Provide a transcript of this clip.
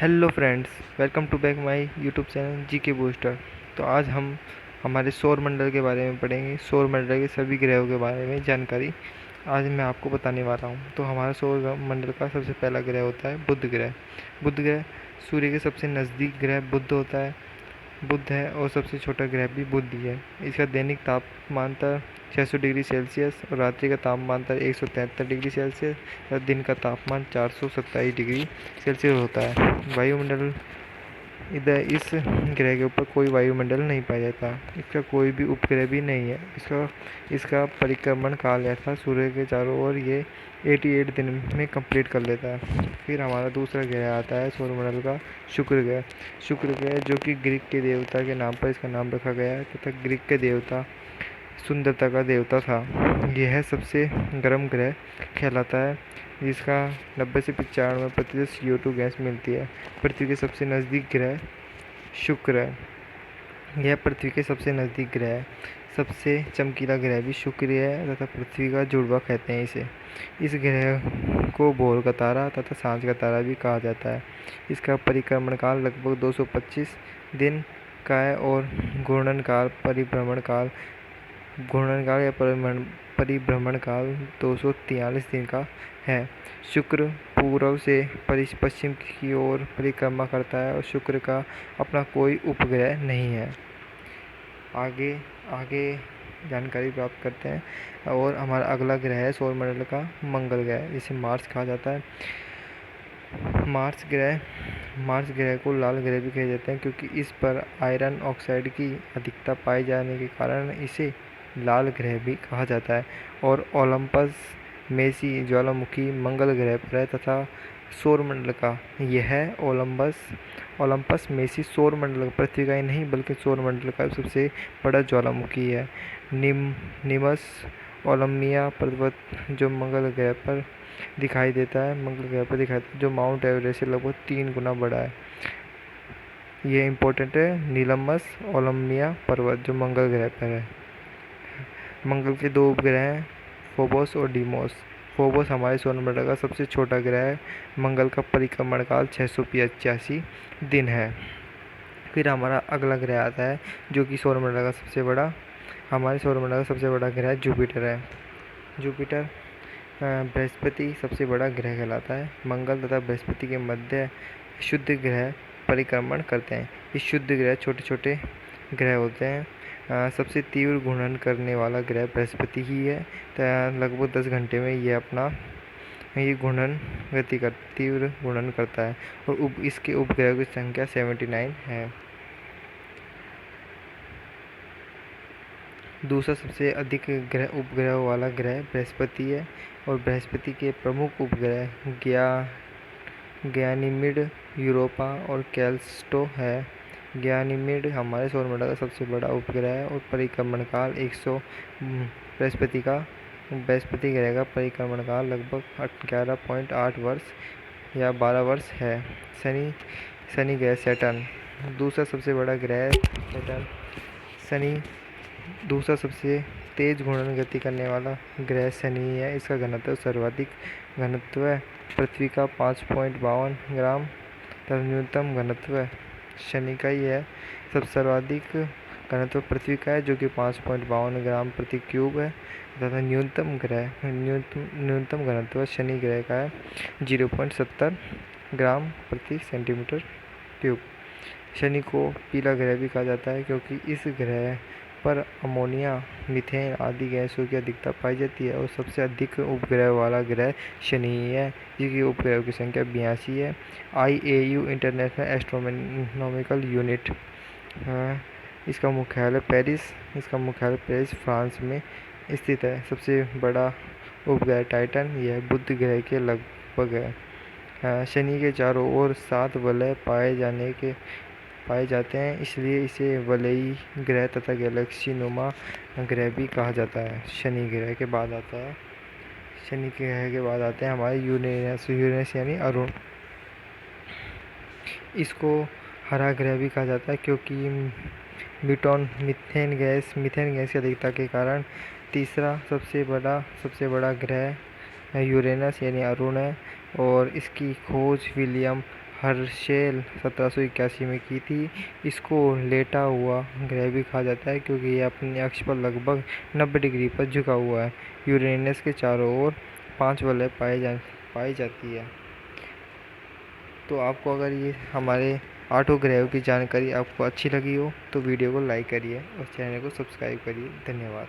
Hello friends, welcome to back my YouTube channel GK Booster. तो आज हम हमारे सौर मंडल के बारे में पढ़ेंगे। सौर मंडल के सभी ग्रहों के बारे में जानकारी आज मैं आपको बताने वाला हूँ। तो हमारा सौर मंडल का सबसे पहला ग्रह होता है बुध ग्रह। बुध ग्रह सूर्य के सबसे नज़दीक ग्रह बुध होता है। बुध है और सबसे छोटा ग्रह भी बुध ही है। इसका दैनिक तापमानतर 600 डिग्री सेल्सियस और रात्रि का तापमानतर 173 डिग्री सेल्सियस और दिन का तापमान 427 डिग्री सेल्सियस होता है। वायुमंडल इधर इस ग्रह के ऊपर कोई वायुमंडल नहीं पाया जाता। इसका कोई भी उपग्रह भी नहीं है। इसका परिक्रमण काल ऐसा सूर्य के चारों ओर ये 88 दिन में कंप्लीट कर लेता है। फिर हमारा दूसरा ग्रह आता है सौरमंडल का शुक्र ग्रह। शुक्र ग्रह जो कि ग्रीक के देवता के नाम पर इसका नाम रखा गया है तथा ग्रीक के देवता सुंदरता का देवता था। यह सबसे गर्म ग्रह कहलाता है जिसका 90 से 95% CO2 गैस मिलती है। पृथ्वी के सबसे नज़दीक ग्रह शुक्र है। यह पृथ्वी के सबसे नज़दीक ग्रह है। सबसे चमकीला ग्रह भी शुक्र है तथा पृथ्वी का जुड़वा कहते हैं इसे। इस ग्रह को भोर का तारा तथा सांझ का तारा भी कहा जाता है। इसका परिक्रमण काल लगभग 225 दिन का है और घूर्णन काल या परिभ्रमण काल 243 दिन का है। शुक्र पूर्व से पश्चिम की ओर परिक्रमा करता है और शुक्र का अपना कोई उपग्रह नहीं है। आगे आगे जानकारी प्राप्त करते हैं। और हमारा अगला ग्रह है सौरमंडल का मंगल ग्रह, जिसे मार्स कहा जाता है। मार्स ग्रह को लाल ग्रह भी कहे जाते हैं क्योंकि इस पर आयरन ऑक्साइड की अधिकता पाए जाने के कारण इसे लाल ग्रह भी कहा जाता है। और ओलंपस मेसी ज्वालामुखी मंगल ग्रह पर है तथा सौरमंडल का यह ओलंपस मेसी सौरमंडल पृथ्वी का ही नहीं बल्कि सौरमंडल का सबसे बड़ा ज्वालामुखी है। निमस ओलम्बिया पर्वत जो मंगल ग्रह पर दिखाई देता है जो माउंट एवरेस्ट से लगभग 3 गुना बड़ा है। ये इम्पोर्टेंट है, नीलमस ओलम्बिया पर्वत जो मंगल ग्रह पर है। मंगल के 2 उपग्रह हैं, फोबोस और डीमोस। फोबोस हमारे सौरमंडल का सबसे छोटा ग्रह है। मंगल का परिक्रमण काल 685 दिन है। फिर हमारा अगला ग्रह आता है जो कि हमारे सौरमंडल का सबसे बड़ा ग्रह जुपिटर है। जुपिटर बृहस्पति सबसे बड़ा ग्रह कहलाता है। मंगल तथा बृहस्पति के मध्य शुद्ध ग्रह परिक्रमण करते हैं। ये शुद्ध ग्रह छोटे छोटे ग्रह होते हैं। सबसे तीव्र घूर्णन करने वाला ग्रह बृहस्पति ही है। लगभग 10 घंटे में ये अपना तीव्र घूर्णन करता है और इसके उपग्रह की संख्या 79 है। दूसरा सबसे अधिक उपग्रह वाला ग्रह बृहस्पति है और बृहस्पति के प्रमुख उपग्रह गयानीमिड, यूरोपा और कैल्स्टो है। गयानीमिड हमारे सौरमंडल का सबसे बड़ा उपग्रह है और परिक्रमण काल बृहस्पति ग्रह का परिक्रमण काल लगभग 11.8 वर्ष या 12 वर्ष है। शनि ग्रह सैटर्न दूसरा सबसे बड़ा ग्रह है। शनि दूसरा सबसे तेज घूर्णन गति करने वाला ग्रह शनि है। इसका सर्वाधिक घनत्व पृथ्वी का 5.52 ग्राम तथा न्यूनतम घनत्व शनि का ही है। सर्वाधिक घनत्व पृथ्वी का है जो कि 5.52 ग्राम प्रति क्यूब है तथा न्यूनतम घनत्व शनि ग्रह का है 0.70 ग्राम प्रति सेंटीमीटर क्यूब। शनि को पीला ग्रह भी कहा जाता है क्योंकि इस ग्रह पर अमोनिया, मीथेन आदि गैसों की अधिकता पाई जाती है और सबसे अधिक उपग्रह वाला ग्रह शनि ही है जिसकी उपग्रहों की संख्या 82 है। IAU इंटरनेशनल एस्ट्रोनॉमिकल यूनिट इसका मुख्यालय पेरिस फ्रांस में स्थित है। सबसे बड़ा उपग्रह टाइटन यह बुध ग्रह के लगभग है। शनि के चारों ओर 7 वलय पाए जाते हैं, इसलिए इसे वलयी ग्रह तथा गैलेक्सी नुमा ग्रह भी कहा जाता है। शनि ग्रह के बाद आते हैं हमारे यूरेनस यानी अरुण। इसको हरा ग्रह भी कहा जाता है क्योंकि मीथेन गैस की अधिकता के कारण तीसरा सबसे बड़ा ग्रह यूरेनस यानी अरुण है और इसकी खोज विलियम हर्शेल 1781 में की थी। इसको लेटा हुआ ग्रह भी कहा जाता है क्योंकि ये अपने अक्ष पर लगभग 90 डिग्री पर झुका हुआ है। यूरेनस के चारों ओर 5 वलय पाई जाती है। तो आपको अगर ये हमारे 8 ग्रहों की जानकारी आपको अच्छी लगी हो तो वीडियो को लाइक करिए और चैनल को सब्सक्राइब करिए। धन्यवाद।